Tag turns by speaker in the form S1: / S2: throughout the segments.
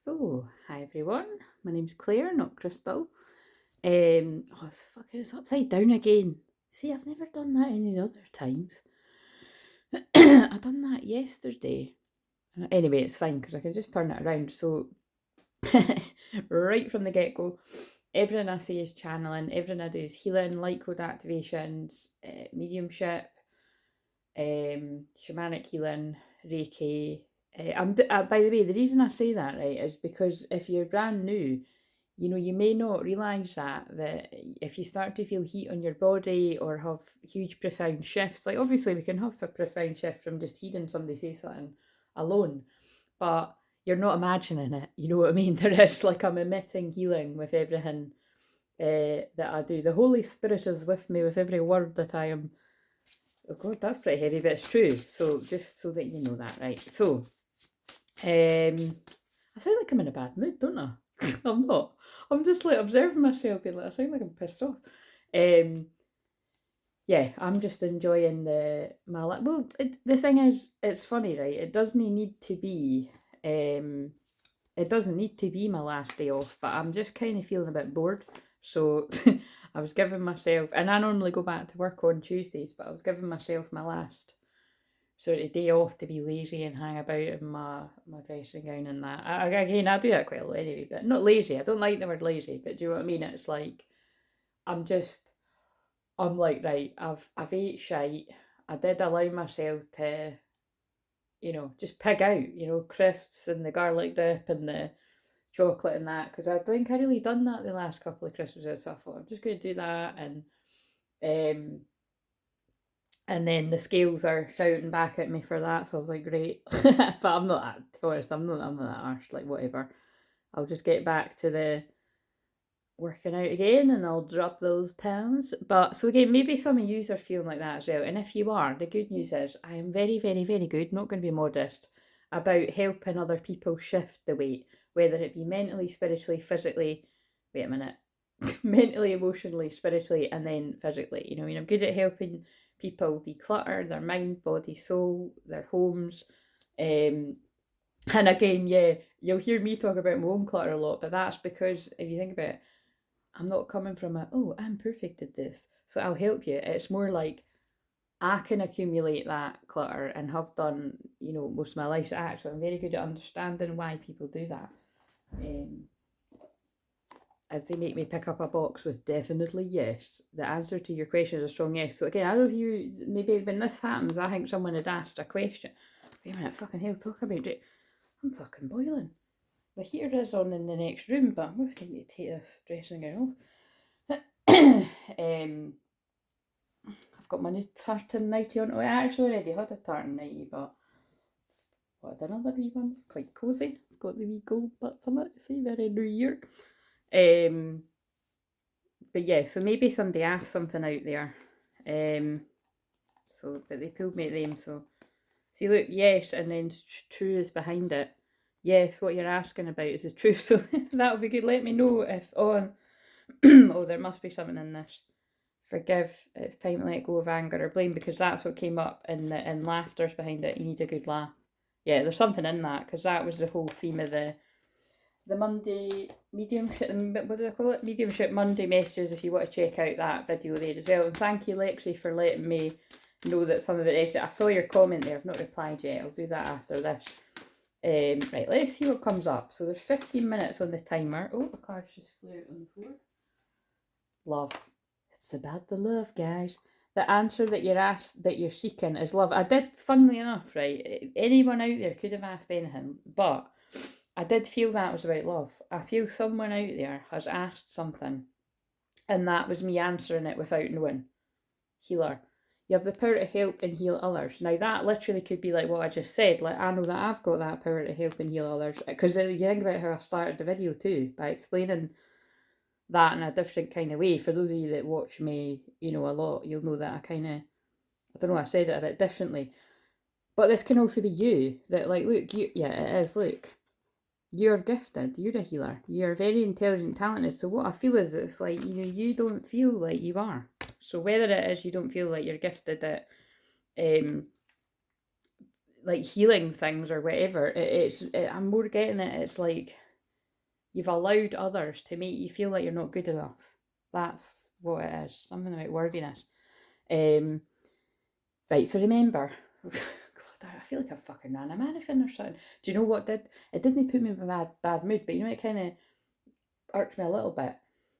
S1: So, hi everyone, my name's Claire, not Crystal. It's upside down again. See, I've never done that any other times. I done that yesterday. Anyway, it's fine because I can just turn it around. So, right from the get-go, everything I say is channeling, everything I do is healing, light code activations, mediumship, shamanic healing, Reiki. By the way, the reason I say that, right, is because if you're brand new, you may not realise that if you start to feel heat on your body or have huge profound shifts, like obviously we can have a profound shift from just hearing somebody say something alone, but you're not imagining it, you know what I mean? There is like I'm emitting healing with everything that I do. The Holy Spirit is with me with every word that I am. Oh god, that's pretty heavy, but it's true. So just so that you know that, right? So, I sound like I'm in a bad mood, don't I? I'm not. I'm just like observing myself, being like, I sound like I'm pissed off. Yeah, I'm just enjoying my life. Well, the thing is, it's funny, right? It doesn't need to be. It doesn't need to be my last day off, but I'm just kind of feeling a bit bored. So I was giving myself, and I normally go back to work on Tuesdays, but I was giving myself my last sort of day off to be lazy and hang about in my dressing gown and that. Again, I do that quite a lot anyway, but not lazy. I don't like the word lazy, but do you know what I mean? It's like I'm like, right, I've ate shite. I did allow myself to, just pig out, crisps and the garlic dip and the chocolate and that, because I think I really done that the last couple of Christmases. So I thought I'm just going to do that, um, and then the scales are shouting back at me for that, so I was like, great. But I'm not that, to be honest, I'm not that harsh, like whatever. I'll just get back to the working out again and I'll drop those pounds. But so again, maybe some of you are feeling like that as well. And if you are, the good news is I am very, very, very good, not going to be modest, about helping other people shift the weight, whether it be mentally, spiritually, physically. Wait a minute. Mentally, emotionally, spiritually, and then physically. I'm good at helping people declutter their mind, body, soul, their homes. And again, yeah, you'll hear me talk about my own clutter a lot, but that's because if you think about it, I'm not coming from I'm perfect at this, so I'll help you. It's more like I can accumulate that clutter and have done, most of my life. So actually, I'm very good at understanding why people do that. As they make me pick up a box with definitely yes, the answer to your question is a strong yes. So again, I don't know if you, maybe when this happens, I think someone had asked a question. Wait a minute, fucking hell, talk about it. I'm fucking boiling. The heater is on in the next room, but I'm going to need to take this dressing gown off. I've got my tartan nightie on. I actually already had a tartan nightie, but what, another wee one? Quite cosy. Got the wee gold bits on it. See, very New Year. But yeah, so maybe somebody asked something out there. But they pulled me at them. So see, look, yes, and then true is behind it. Yes, what you're asking about is the truth. So that'll be good. Let me know if oh, there must be something in this. Forgive, it's time to let go of anger or blame, because that's what came up and laughter's behind it. You need a good laugh. Yeah, there's something in that, because that was the whole theme of the Monday mediumship, what do I call it? Mediumship Monday messages, if you want to check out that video there as well. And thank you, Lexi, for letting me know that some of it is. I saw your comment there, I've not replied yet. I'll do that after this. Right, let's see what comes up. So there's 15 minutes on the timer. Oh, the card just flew out on the floor. Love. It's about the love, guys. The answer that you're seeking is love. I did, funnily enough, right? Anyone out there could have asked anything, but I did feel that was about love. I feel someone out there has asked something, and that was me answering it without knowing. Healer. You have the power to help and heal others. Now that literally could be like what I just said. Like, I know that I've got that power to help and heal others. Because you think about how I started the video too, by explaining that in a different kind of way. For those of you that watch me, a lot, you'll know that I don't know, I said it a bit differently. But this can also be you, that like, look, yeah, it is, look. You're gifted, you're a healer, you're very intelligent, talented. So what I feel is it's like, you don't feel like you are. So whether it is you don't feel like you're gifted at like healing things or whatever, I'm more getting it, it's like You've allowed others to make you feel like you're not good enough. That's what it is. Something about worthiness. Right, so remember, God, I feel like I fucking ran a marathon or something. Do you know what did? It didn't put me in a bad mood, but you know, it kind of irked me a little bit.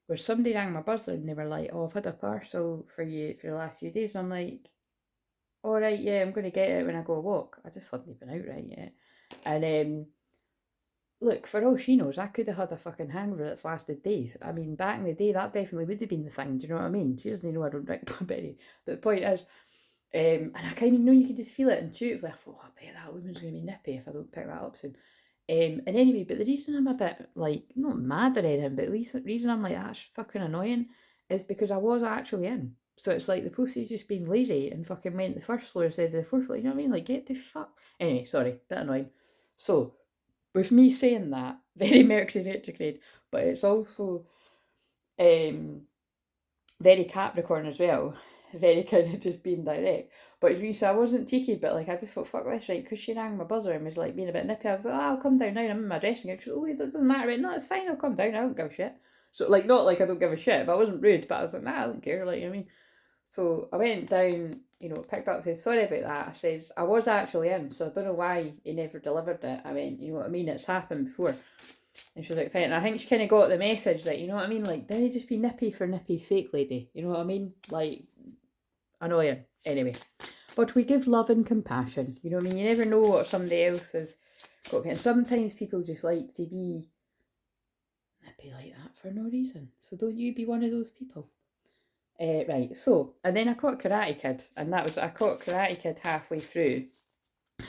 S1: Where somebody rang my buzzer and they were like, "Oh, I've had a parcel for you for the last few days." And I'm like, "All right, yeah, I'm going to get it when I go walk." I just hadn't been out right yet. And look, for all she knows, I could have had a fucking hangover that's lasted days. I mean, back in the day, that definitely would have been the thing. Do you know what I mean? She doesn't know I don't drink Burberry. But the point is, and I kind of know you can just feel it intuitively. I thought, oh, I bet that woman's going to be nippy if I don't pick that up soon. And anyway, but the reason I'm a bit, like, not mad or anything, but at least the reason I'm like, that's fucking annoying, is because I was actually in. So it's like the postage just been lazy and fucking went the first floor instead of the fourth floor. You know what I mean? Like, get the fuck. Anyway, sorry, bit annoying. So, with me saying that, very Mercury retrograde, but it's also very Capricorn as well. Very kind of just being direct. But it's really, so I wasn't cheeky, but like I just thought, fuck this, right? Because she rang my buzzer and was like being a bit nippy. I was like, oh, I'll come down now. I'm in my dressing gown. She was, oh, it doesn't matter. Right? No, it's fine. I'll come down. I don't give a shit. So like, not like I don't give a shit, but I wasn't rude. But I was like, nah, I don't care. Like, you know what I mean? So I went down, you know, picked up, said, sorry about that. I says, I was actually in, so I don't know why he never delivered it. I went, you know what I mean? It's happened before. And she was like, fine. And I think she kind of got the message that, you know what I mean? Like, didn't just be nippy for nippy's sake, lady. You know what I mean? Like, annoying. Anyway. But we give love and compassion. You know what I mean? You never know what somebody else has got. And sometimes people just like to be nippy like that for no reason. So don't you be one of those people. Right, so, and then I caught Karate Kid. And that was, I caught Karate Kid halfway through.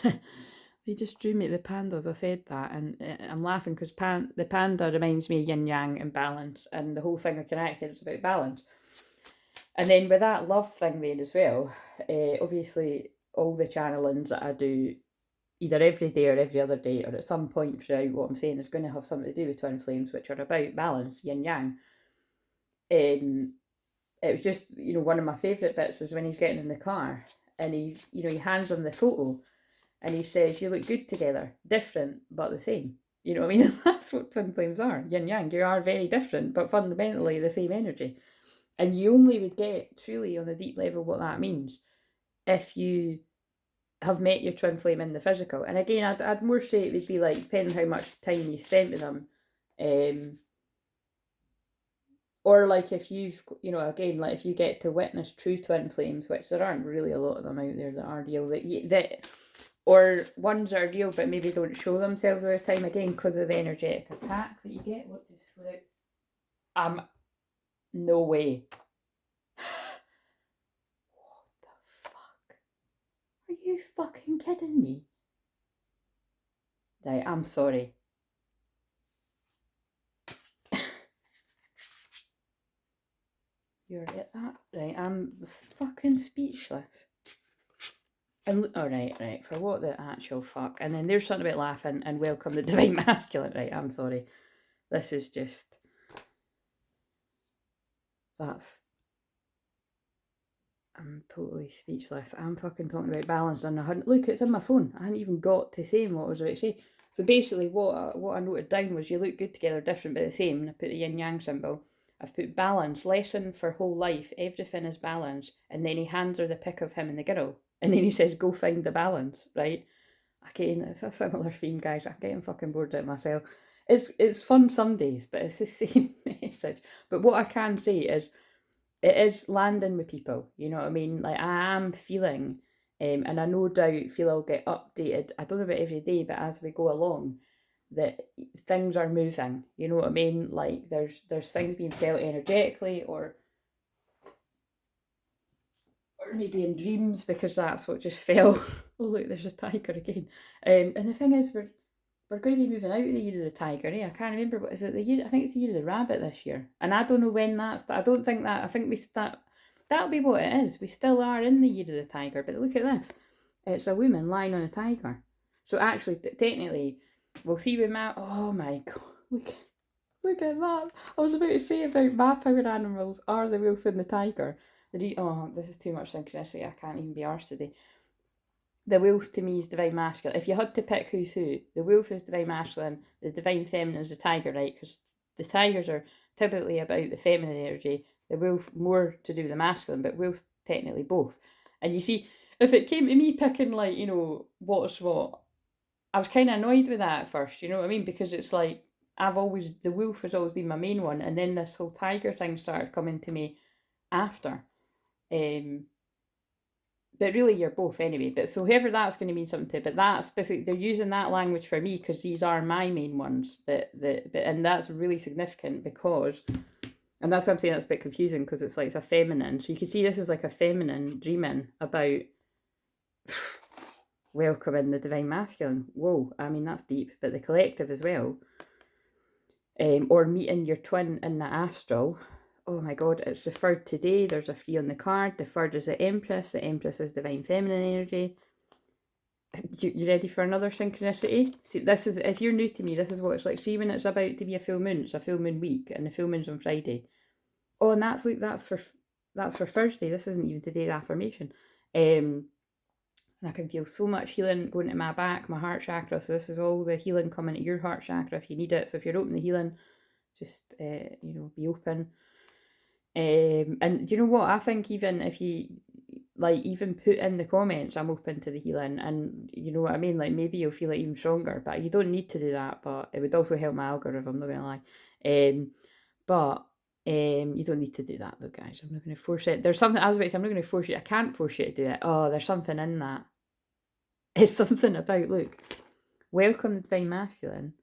S1: They just drew me the panda as I said that, and I'm laughing because the panda reminds me of yin yang and balance, and the whole thing of Karate Kid is about balance. And then with that love thing then as well, obviously all the channelings that I do either every day or every other day or at some point throughout what I'm saying is going to have something to do with twin flames, which are about balance, yin yang. It was just, you know, one of my favourite bits is when he's getting in the car and he hands him the photo and he says, you look good together, different but the same. You know what I mean? That's what twin flames are, yin yang. You are very different but fundamentally the same energy. And you only would get truly on a deep level what that means if you have met your twin flame in the physical. And again, I'd more say it would be like, depending how much time you spent with them, or like if you've, you know, again, like if you get to witness true twin flames, which there aren't really a lot of them out there that are real, that or ones that are real but maybe don't show themselves all the time, again, because of the energetic attack that you get. What just flew out? No way. What the fuck? Are you fucking kidding me? Right, I'm sorry. You're at that? Right, I'm fucking speechless. And right, for what the actual fuck? And then there's something about laughing and welcome the divine masculine. Right, I'm sorry. This is just... I'm totally speechless. I'm fucking talking about balance and I hadn't... Look, it's in my phone. I hadn't even got to saying what I was about to say. So basically what I noted down was you look good together, different but the same. And I put the yin-yang symbol. I've put balance, lesson for whole life. Everything is balance. And then he hands her the pic of him and the girl. And then he says, go find the balance, right? Again, it's a similar theme, guys. I'm getting fucking bored out myself. It's fun some days, but it's the same message. But what I can say is, it is landing with people, you know what I mean? Like, I am feeling, and I no doubt feel I'll get updated, I don't know about every day, but as we go along, that things are moving, you know what I mean? Like, there's things being felt energetically, or maybe in dreams, because that's what just fell. Oh look, there's a tiger again. And the thing is, we're going to be moving out of the year of the tiger, eh? I can't remember, what is it, the year, I think it's the year of the rabbit this year. And I don't know when that's, I don't think that, I think we start, that'll be what it is. We still are in the year of the tiger, but look at this. It's a woman lying on a tiger. So actually, technically, we'll see with my, oh my god, look at that. I was about to say about my power animals are the wolf and the tiger. Oh, this is too much synchronicity, I can't even be arsed today. the wolf to me is divine masculine. If you had to pick who's who, the wolf is divine masculine, the divine feminine is the tiger, right? Because the tigers are typically about the feminine energy, the wolf more to do with the masculine, but wolf's technically both. And you see, if it came to me picking, like, you know, what's what, I was kind of annoyed with that at first, you know what I mean? Because it's like, the wolf has always been my main one, and then this whole tiger thing started coming to me after. But really you're both anyway. But so whoever that's going to mean something to, but that's basically, they're using that language for me because these are my main ones and that's really significant because, and that's why I'm saying that's a bit confusing, because it's like it's a feminine. So you can see this is like a feminine dreaming about welcoming the divine masculine. Whoa, I mean that's deep, but the collective as well. Or meeting your twin in the astral. Oh my god, it's the third today. There's a 3 on the card. The third is the Empress. The Empress is divine feminine energy. You ready for another synchronicity? See, this is, if you're new to me, this is what it's like. See, when it's about to be a full moon, it's a full moon week, and the full moon's on Friday. Oh, and that's for Thursday. This isn't even today's affirmation. And I can feel so much healing going to my back, my heart chakra. So this is all the healing coming to your heart chakra if you need it. So if you're open to healing, just be open. And you know what? I think even if you even put in the comments, I'm open to the healing, and you know what I mean. Like maybe you'll feel it even stronger, but you don't need to do that. But it would also help my algorithm. I'm not gonna lie. But you don't need to do that though, guys. I'm not gonna force it. There's something I was about to say. I'm not gonna force you. I can't force you to do it. Oh, there's something in that. It's something about, look, welcome the divine masculine,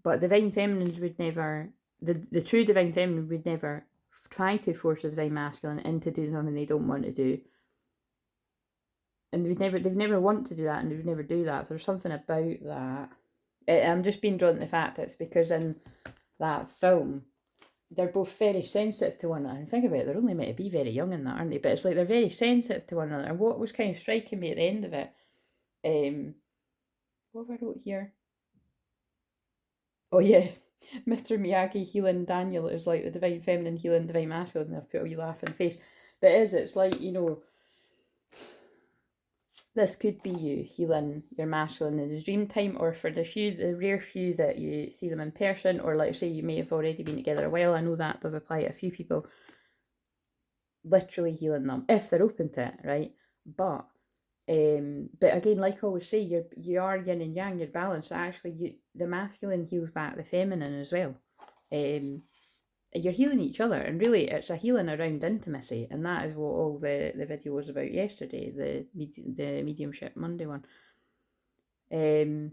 S1: but divine feminines would never. The true divine feminine would never try to force the divine masculine into doing something they don't want to do. And they've never want to do that, and they would never do that. So there's something about that. I'm just being drawn to the fact that it's because in that film, they're both very sensitive to one another. And think about it, they're only meant to be very young in that, aren't they? But it's like they're very sensitive to one another. And what was kind of striking me at the end of it, what have I wrote here? Oh yeah, Mr. Miyagi healing Daniel is like the divine feminine healing divine masculine, and I've put a wee laughing face. But it's like, this could be you healing your masculine in the dream time, or for the rare few that you see them in person, or like say you may have already been together a while. I know that does apply to a few people. Literally healing them if they're open to it, right? But again, like I always say, you are yin and yang, you're balanced. Actually, the masculine heals back the feminine as well. You're healing each other, and really it's a healing around intimacy, and that is what all the video was about yesterday, the mediumship Monday one. Okay,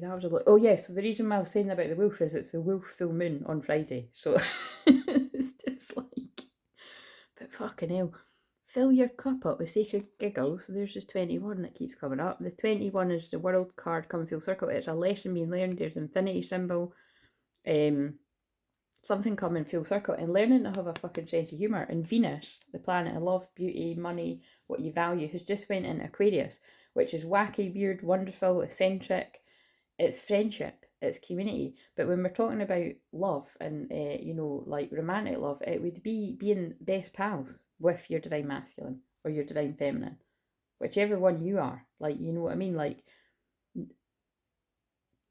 S1: that was a lot. Oh yeah, so the reason why I was saying about the wolf is it's the wolf full moon on Friday, so it's just like, but fucking hell, fill your cup up with sacred giggles. So there's just 21 that keeps coming up. The 21 is the world card coming full circle. It's a lesson being learned. There's an infinity symbol. Something coming full circle, and learning to have a fucking sense of humour. And Venus, the planet of love, beauty, money, what you value, has just went into Aquarius, which is wacky, weird, wonderful, eccentric. It's friendship, it's community. But when we're talking about love and like romantic love, it would be being best pals with your divine masculine or your divine feminine, whichever one you are. Like, you know what I mean? Like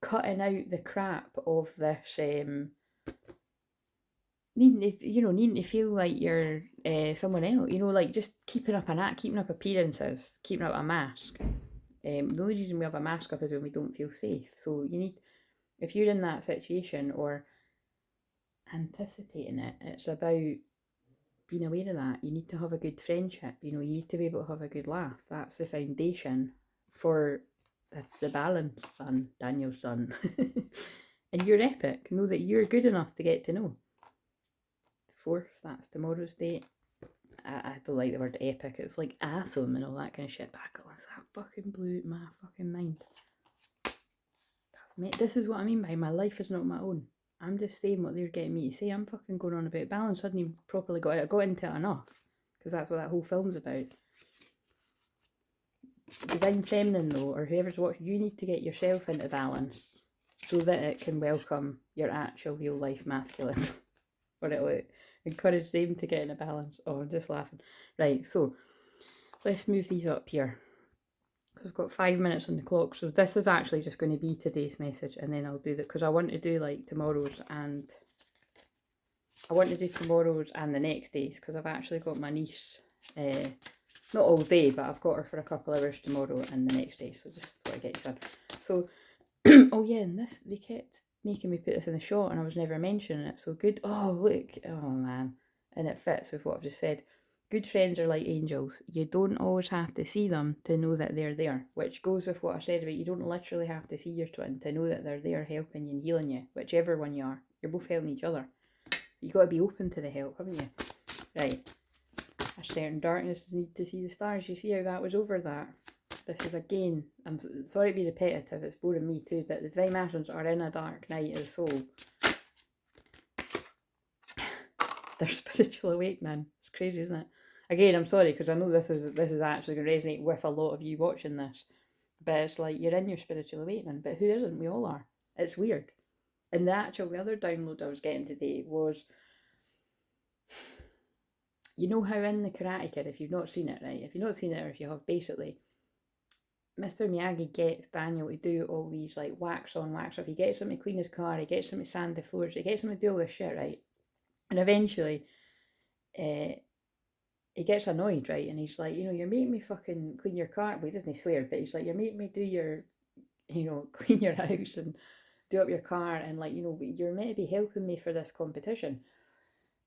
S1: cutting out the crap of this needing to feel like you're someone else, like just keeping up appearances, keeping up a mask. The only reason we have a mask up is when we don't feel safe. So if you're in that situation or anticipating it, it's about being aware of that. You need to have a good friendship. You need to be able to have a good laugh. That's the foundation that's the balance, son, Daniel's son. And you're epic. Know that you're good enough to get to know. 4th, that's tomorrow's date. I don't like the word epic. It's like awesome and all that kind of shit. Back on, that fucking blew my fucking mind. This is what I mean by my life is not my own. I'm just saying what they're getting me to say. I'm fucking going on about balance. I hadn't even properly got into it enough, because that's what that whole film's about. Divine feminine though, or whoever's watching, you need to get yourself into balance so that it can welcome your actual real life masculine. Or it'll encourage them to get into balance. Oh, I'm just laughing. Right, so let's move these up here. I've got 5 minutes on the clock, so this is actually just going to be today's message, and then I'll do that because I want to do like tomorrow's and the next days, because I've actually got my niece, not all day, but I've got her for a couple hours tomorrow and the next day, so just got to get you done. So, oh yeah, and this, they kept making me put this in the shot and I was never mentioning it, so good. Oh look, oh man, and it fits with what I've just said. Good friends are like angels. You don't always have to see them to know that they're there, which goes with what I said about you don't literally have to see your twin to know that they're there helping you and healing you, whichever one you are. You're both helping each other. You've got to be open to the help, haven't you? Right. A certain darkness need to see the stars. You see how that was over that? This is again, I'm sorry to be repetitive, it's boring me too, but the divine masculines are in a dark night of the soul. They're spiritual awakening. It's crazy, isn't it? Again, I'm sorry, because I know this is actually going to resonate with a lot of you watching this. But it's like, you're in your spiritual awakening. But who isn't? We all are. It's weird. And the other download I was getting today was, you know how in the Karate Kid, if you've not seen it, right? If you've not seen it, or if you have, basically, Mr. Miyagi gets Daniel to do all these like wax on, wax off. He gets him to clean his car, he gets him to sand the floors, he gets him to do all this shit, right? And eventually, he gets annoyed, right? And he's like, you're making me fucking clean your car. Well, he doesn't swear, but he's like, you're making me do your, clean your house and do up your car. And like, you're meant to be helping me for this competition.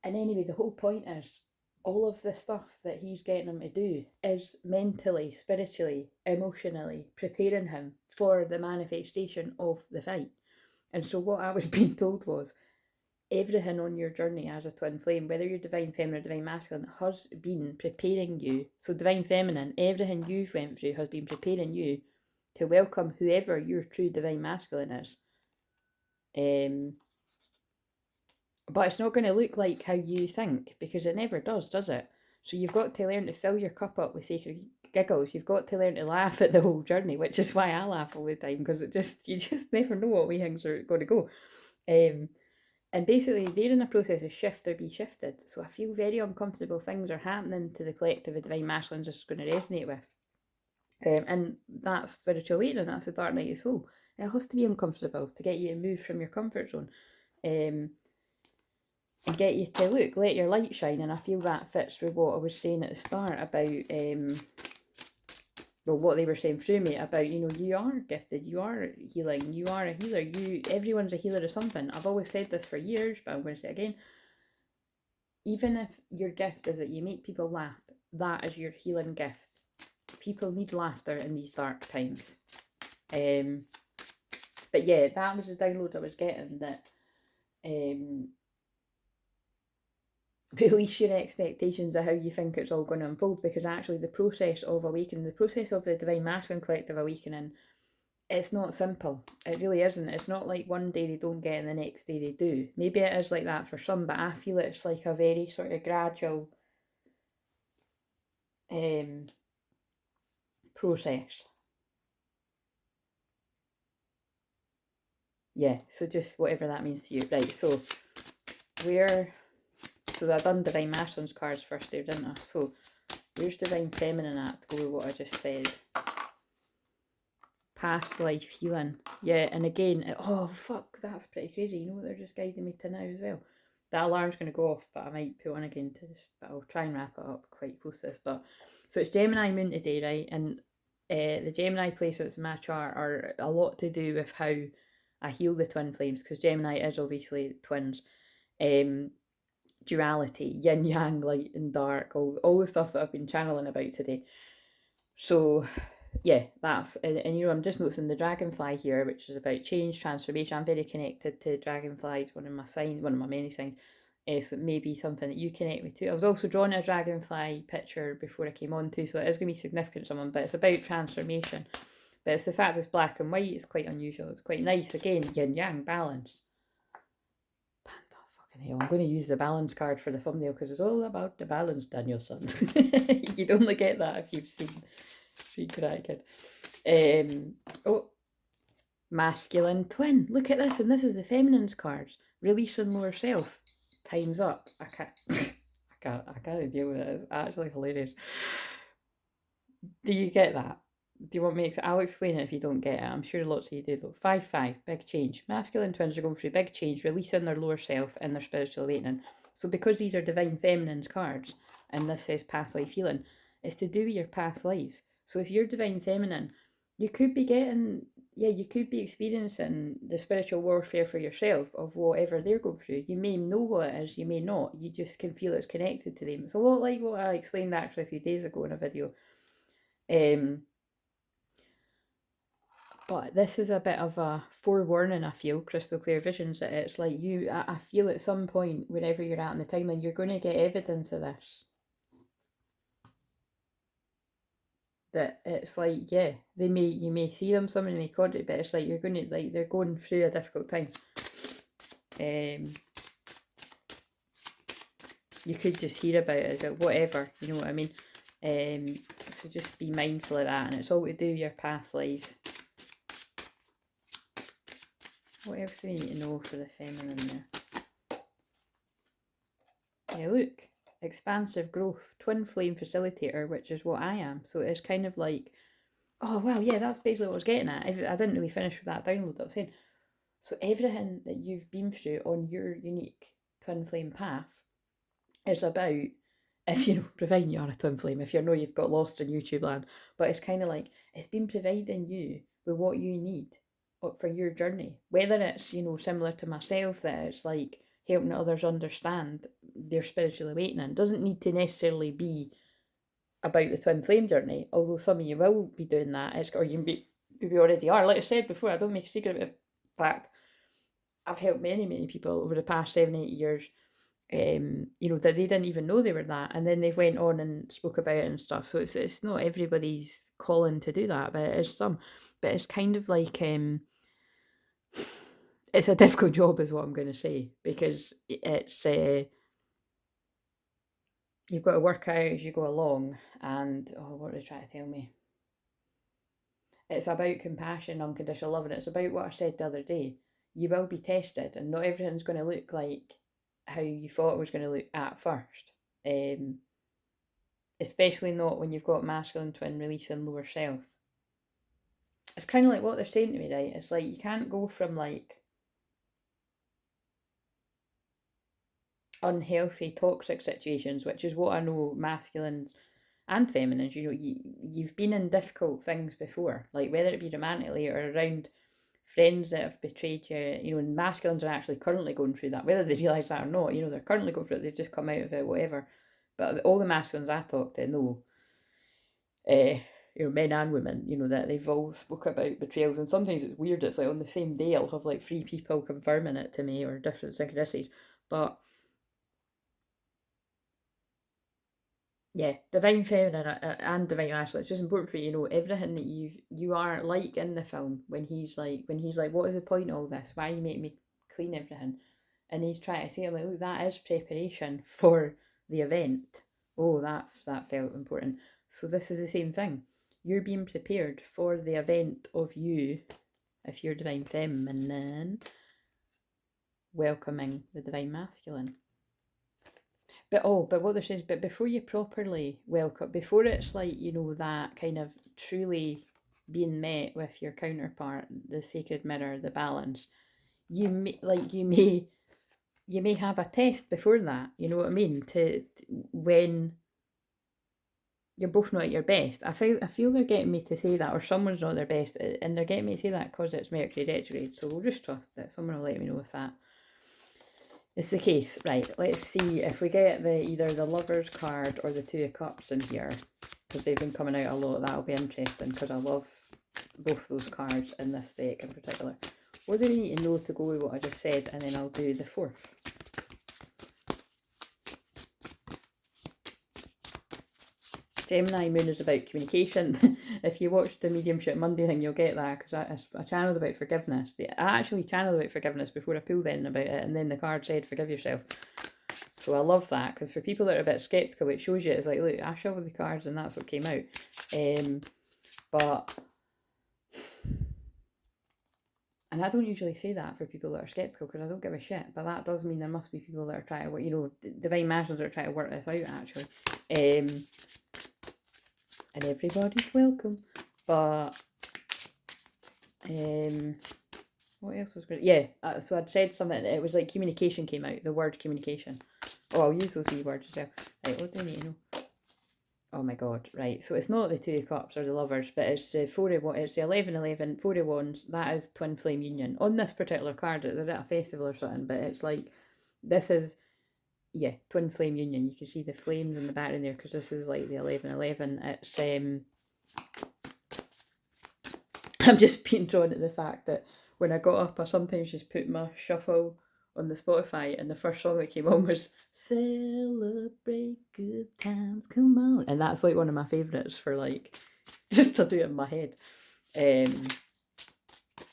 S1: And anyway, the whole point is all of the stuff that he's getting him to do is mentally, spiritually, emotionally preparing him for the manifestation of the fight. And so what I was being told was, everything on your journey as a twin flame, whether you're divine feminine or divine masculine, has been preparing you. So divine feminine, everything you've went through has been preparing you to welcome whoever your true divine masculine is. But it's not going to look like how you think, because it never does it? So you've got to learn to fill your cup up with sacred giggles. You've got to learn to laugh at the whole journey, which is why I laugh all the time, because you just never know what way things are going to go. And basically, they're in a process of shift or be shifted. So I feel very uncomfortable things are happening to the collective of divine masculines is going to resonate with. And that's spiritual awakening, that's the dark night of soul. It has to be uncomfortable to get you to move from your comfort zone. And get you to let your light shine. And I feel that fits with what I was saying at the start about what they were saying through me about, you are gifted, you are healing, you are a healer, everyone's a healer of something. I've always said this for years, but I'm going to say it again. Even if your gift is that you make people laugh, that is your healing gift. People need laughter in these dark times. But yeah, that was the download I was getting, that release your expectations of how you think it's all going to unfold, because actually the process of awakening, the process of the divine masculine collective awakening, it's not simple. It really isn't. It's not like one day they don't get and the next day they do. Maybe it is like that for some, but I feel it's like a very sort of gradual process. Yeah, so just whatever that means to you. Right, so I done divine masculine's cards first there, didn't I? So where's divine feminine at to go with what I just said? Past life healing. Yeah, and again, oh fuck, that's pretty crazy. You know what they're just guiding me to now as well? That alarm's going to go off, but I might put one again but I'll try and wrap it up quite close to this. But so it's Gemini moon today, right? And the Gemini placements in my chart are a lot to do with how I heal the twin flames, because Gemini is obviously twins. Duality, yin yang, light and dark, all the stuff that I've been channeling about today. So yeah, that's, and I'm just noticing the dragonfly here, which is about change, transformation. I'm very connected to dragonflies, one of my many signs. So it may be something that you connect with too. I was also drawing a dragonfly picture before I came on too, so it is going to be significant to someone, but it's about transformation. But it's the fact it's black and white, it's quite unusual, it's quite nice. Again, yin yang, balance. Hell, I'm going to use the balance card for the thumbnail, because it's all about the balance, Danielson. You'd only get that if you've seen Karate Kid. Masculine twin. Look at this, and this is the feminine's cards. Releasing lower self. Time's up. I can't deal with it. It's actually hilarious. Do you get that? Do you want me to? I'll explain it if you don't get it. I'm sure lots of you do though. 5-5, big change. Masculine twins are going through big change, releasing their lower self and their spiritual awakening. So because these are divine feminine's cards, and this says past life healing, it's to do with your past lives. So if you're divine feminine, you could be getting, yeah, you could be experiencing the spiritual warfare for yourself of whatever they're going through. You may know what it is, you may not. You just can feel it's connected to them. It's a lot like what I explained actually a few days ago in a video. But this is a bit of a forewarning, I feel, crystal clear visions, that it's like I feel at some point, wherever you're at in the timeline, you're going to get evidence of this. That it's like, yeah, you may see them, someone may contact, but it's like you're going to, like, they're going through a difficult time. You could just hear about it as whatever, you know what I mean? So just be mindful of that, and it's all to do with your past lives. What else do we need to know for the feminine there? Yeah, look. Expansive growth. Twin flame facilitator, which is what I am. So it's kind of like, oh, well, yeah, that's basically what I was getting at. I didn't really finish with that download I was saying. So everything that you've been through on your unique twin flame path is about, if you know, providing you are a twin flame, if you know you've got lost in YouTube land, but it's kind of like, it's been providing you with what you need for your journey, whether it's, you know, similar to myself, that it's like helping others understand their spiritual awakening. Doesn't need to necessarily be about the twin flame journey, although some of you will be doing that. Or maybe already are. Like I said before, I don't make a secret of the fact I've helped many people over the past 7-8 years, you know, that they didn't even know they were that, and then they went on and spoke about it and stuff. So it's not everybody's calling to do that, but it is some. But it's kind of like it's a difficult job, is what I'm going to say, because it's you've got to work out as you go along. And what are they trying to tell me? It's about compassion, unconditional love, and it's about what I said the other day. You will be tested, and not everything's going to look like how you thought it was going to look at first. Especially not when you've got masculine twin releasing lower self. It's kind of like what they're saying to me, right? It's like you can't go from like unhealthy, toxic situations, which is what I know masculines and feminines, you know, you've been in difficult things before, like whether it be romantically or around friends that have betrayed you, you know, and masculines are actually currently going through that, whether they realise that or not, you know, they're currently going through it, they've just come out of it, whatever. But all the masculines I talk to know, you know, men and women, you know, that they've all spoke about betrayals, and sometimes it's weird, it's like on the same day I'll have like 3 people confirming it to me, or different synchronicities. But yeah, divine feminine and divine masculine. It's just important for you to know everything that you are like in the film, when he's like, what is the point of all this? Why you make me clean everything? And he's trying to say, I'm like, look, that is preparation for the event. Oh, that felt important. So this is the same thing. You're being prepared for the event of you, if you're divine feminine, welcoming the divine masculine. But what they're saying is, but before you properly welcome, before it's like, you know, that kind of truly being met with your counterpart, the sacred mirror, the balance, you may have a test before that. You know what I mean? To when you're both not at your best. I feel they're getting me to say that, or someone's not their best, and they're getting me to say that because it's Mercury retrograde. So we'll just trust that someone will let me know if that it's the case. Right, let's see if we get either the Lovers card or the Two of Cups in here, because they've been coming out a lot. That'll be interesting, because I love both those cards in this deck in particular. What do we need to know to go with what I just said, and then I'll do the fourth. Gemini moon is about communication. If you watched the Mediumship Monday thing, you'll get that, because I channeled about forgiveness. I actually channeled about forgiveness before I pulled in about it, and then the card said forgive yourself. So I love that, because for people that are a bit sceptical, it shows you, it's like, look, I shuffled the cards and that's what came out. And I don't usually say that for people that are sceptical, because I don't give a shit, but that does mean there must be people that are trying to, you know, divine masters are trying to work this out, actually. and everybody's welcome. But what else was good? Yeah, so I'd said something. It was like communication came out. The word communication. Oh, I'll use those wee words as well. Right, what do I need to know? Oh my god, right. So it's not the Two of Cups or the Lovers, but it's the Four of Wands. It's the 11-11, Four of Wands. That is Twin Flame Union. On this particular card, they're at a festival or something, but it's like, this is, yeah, Twin Flame Union. You can see the flames in the background there, because this is like the 11-11. It's, I'm just being drawn to the fact that when I got up, I sometimes just put my shuffle on the Spotify, and the first song that came on was Celebrate Good Times, Come On. And that's like one of my favourites for like, just to do it in my head.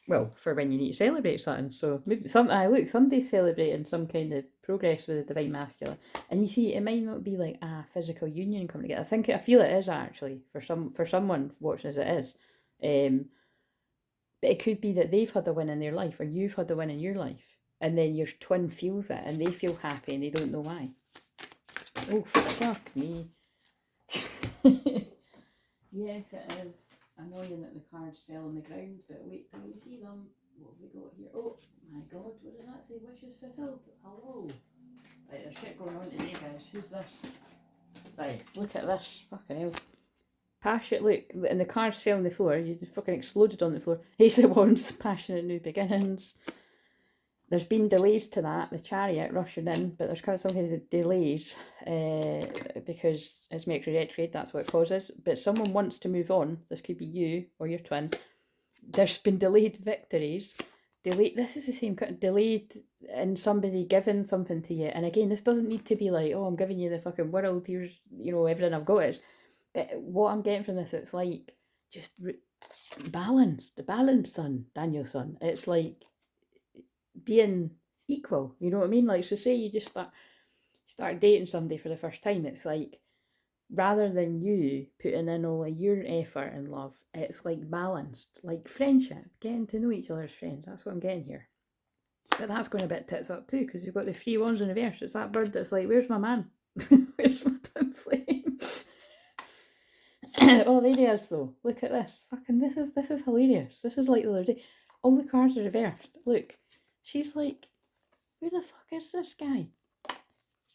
S1: Well, for when you need to celebrate something. So maybe somebody's celebrating some kind of progress with the Divine Masculine. And you see, it might not be like a physical union coming together. I feel it is actually, for someone watching as it is. But it could be that they've had a win in their life, or you've had a win in your life, and then your twin feels it and they feel happy and they don't know why. Oh, fuck me. Yes, it is annoying that the cards fell on the ground, but wait till you see them. What have we got here? Oh my god, what does that say? Wishes fulfilled. Hello. Right, there's shit going on today, guys. Who's this? Right, look at this. Fucking hell. Passionate, look, and the cards fell on the floor. You just fucking exploded on the floor. Ace of Wands, passionate new beginnings. There's been delays to that. The Chariot rushing in, but there's kind of some kind of delays because it's Mercury retrograde. That's what it causes. But someone wants to move on. This could be you or your twin. There's been delayed victories. This is the same kind of delayed in somebody giving something to you. And again, this doesn't need to be like, oh, I'm giving you the fucking world. Here's, everything I've got. What I'm getting from this, it's like just balance, son, Daniel's son. It's like being equal, you know what I mean? Like, so say you just start dating somebody for the first time, it's like, rather than you putting in all of your effort and love, it's like balanced, like friendship, getting to know each other as friends. That's what I'm getting here. But that's going a bit tits up too, because you've got the 3 wands in reverse. It's that bird that's like, where's my man? Where's my twin flame? Oh, there he is though. Look at this. Fucking this is hilarious. This is like the other day. All the cards are reversed. Look. She's like, where the fuck is this guy?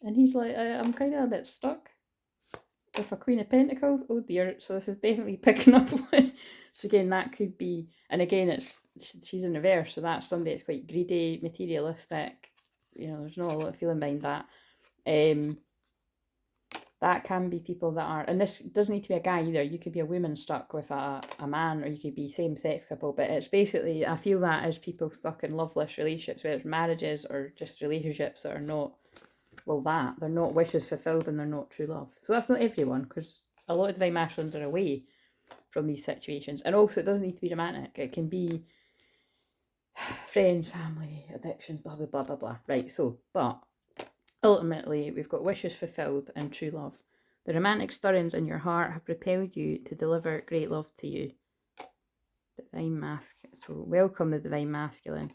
S1: And he's like, I'm kind of a bit stuck with a Queen of Pentacles. Oh dear. So this is definitely picking up one. So again, that could be, and again, she's in reverse. So that's somebody that's quite greedy, materialistic. There's not a lot of feeling behind that. That can be people that are, and this doesn't need to be a guy either. You could be a woman stuck with a man, or you could be same-sex couple. But it's basically, I feel that as people stuck in loveless relationships, whether it's marriages or just relationships that are not, they're not wishes fulfilled and they're not true love. So that's not everyone, because a lot of divine masculines are away from these situations. And also, it doesn't need to be romantic. It can be friends, family, addictions, blah, blah, blah, blah, blah. Right, so, but ultimately, we've got wishes fulfilled and true love. The romantic stirrings in your heart have propelled you to deliver great love to you. Divine masculine. So welcome the divine masculine.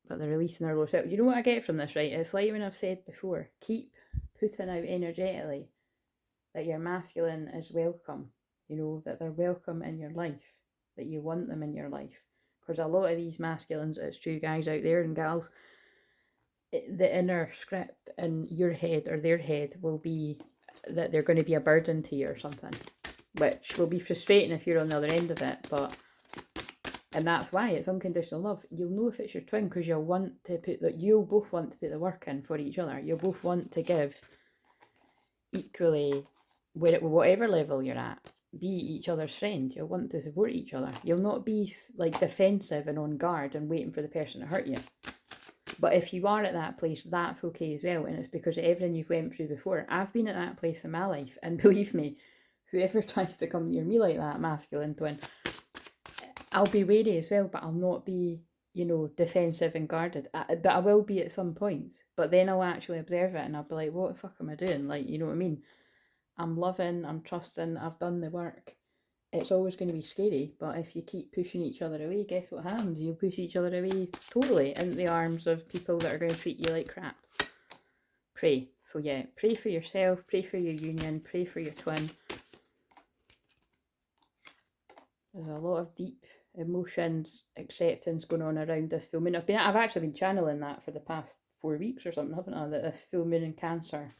S1: But they're releasing their low self. You know what I get from this, right? It's like when I've said before, keep putting out energetically that your masculine is welcome. That they're welcome in your life. That you want them in your life. Because a lot of these masculines, it's true guys out there and gals, the inner script in your head or their head will be that they're going to be a burden to you or something, which will be frustrating if you're on the other end of it. And that's why it's unconditional love. You'll know if it's your twin because you'll both want to put the work in for each other. You'll both want to give equally, whatever level you're at. Be each other's friend. You'll want to support each other. You'll not be like defensive and on guard and waiting for the person to hurt you. But if you are at that place, that's okay as well. And it's because of everything you've went through before. I've been at that place in my life. And believe me, whoever tries to come near me like that, masculine twin, I'll be wary as well. But I'll not be, defensive and guarded. But I will be at some points. But then I'll actually observe it and I'll be like, what the fuck am I doing? Like, you know what I mean? I'm loving, I'm trusting, I've done the work. It's always going to be scary, but if you keep pushing each other away, guess what happens? You'll push each other away totally into the arms of people that are going to treat you like crap. Pray. So yeah, pray for yourself, pray for your union, pray for your twin. There's a lot of deep emotions, acceptance going on around this full moon. I've actually been channeling that for the past 4 weeks or something, haven't I? That this full moon in Cancer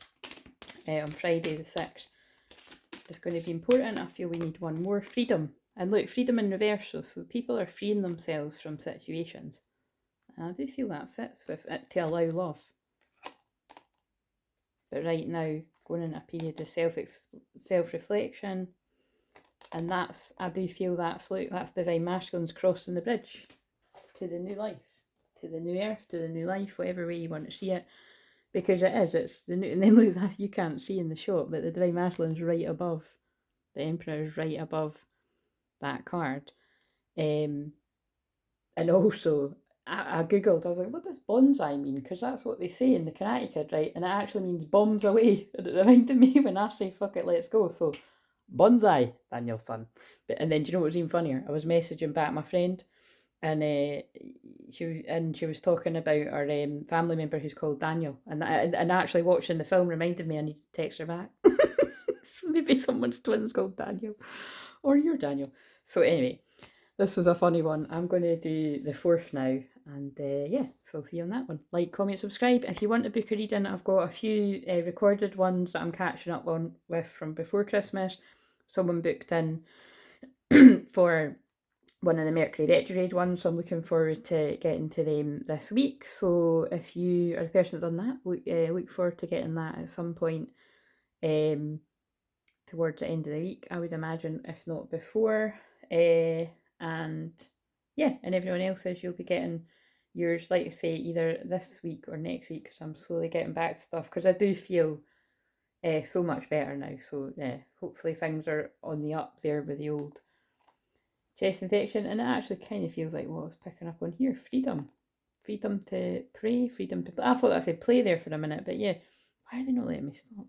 S1: on Friday the 6th is going to be important. I feel we need one more. Freedom. And look, freedom in reversal. So people are freeing themselves from situations. And I do feel that fits with it to allow love. But right now, going in a period of self-reflection. And that's, I do feel that's like, that's divine masculines crossing the bridge to the new life, to the new earth, to the new life, whatever way you want to see it. Because it is, it's the new, and then look, that you can't see in the shot, but the divine masculine's right above, the emperor is right above that card. And also, I googled, I was like, what does bonsai mean? Because that's what they say in the Connecticut, right? And it actually means bombs away. And it reminded me when I say, fuck it, let's go. So, bonsai, Daniel's son. And then, do you know what was even funnier? I was messaging back my friend, and she was talking about her family member who's called Daniel. And actually watching the film reminded me I need to text her back. Maybe someone's twin's called Daniel. Or you're Daniel. So anyway, this was a funny one. I'm going to do the 4th now. And yeah, so I'll see you on that one. Like, comment, subscribe. If you want to book a reading, I've got a few recorded ones that I'm catching up on with from before Christmas. Someone booked in for one of the Mercury retrograde ones, so I'm looking forward to getting to them this week. So if you are the person that's done that, look forward to getting that at some point towards the end of the week, I would imagine, if not before. And yeah, and everyone else says you'll be getting yours, like I say, either this week or next week, because I'm slowly getting back to stuff, because I do feel so much better now. So yeah, hopefully things are on the up there with the old chest infection. And it actually kind of feels like what I was picking up on here. Freedom to pray, freedom to play. I thought I said play there for a minute, but yeah, why are they not letting me stop?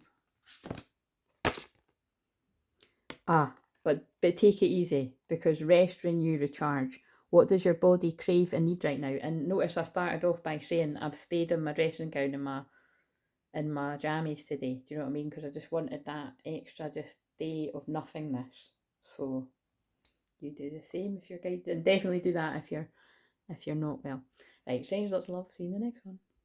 S1: But take it easy, because rest, renew, recharge. What does your body crave and need right now? And notice I started off by saying I've stayed in my dressing gown and my jammies today. Do you know what I mean? Because I just wanted that extra just day of nothingness. So you do the same if you're guided, and definitely do that if you're not well. Right, sends lots of love. See you in the next one.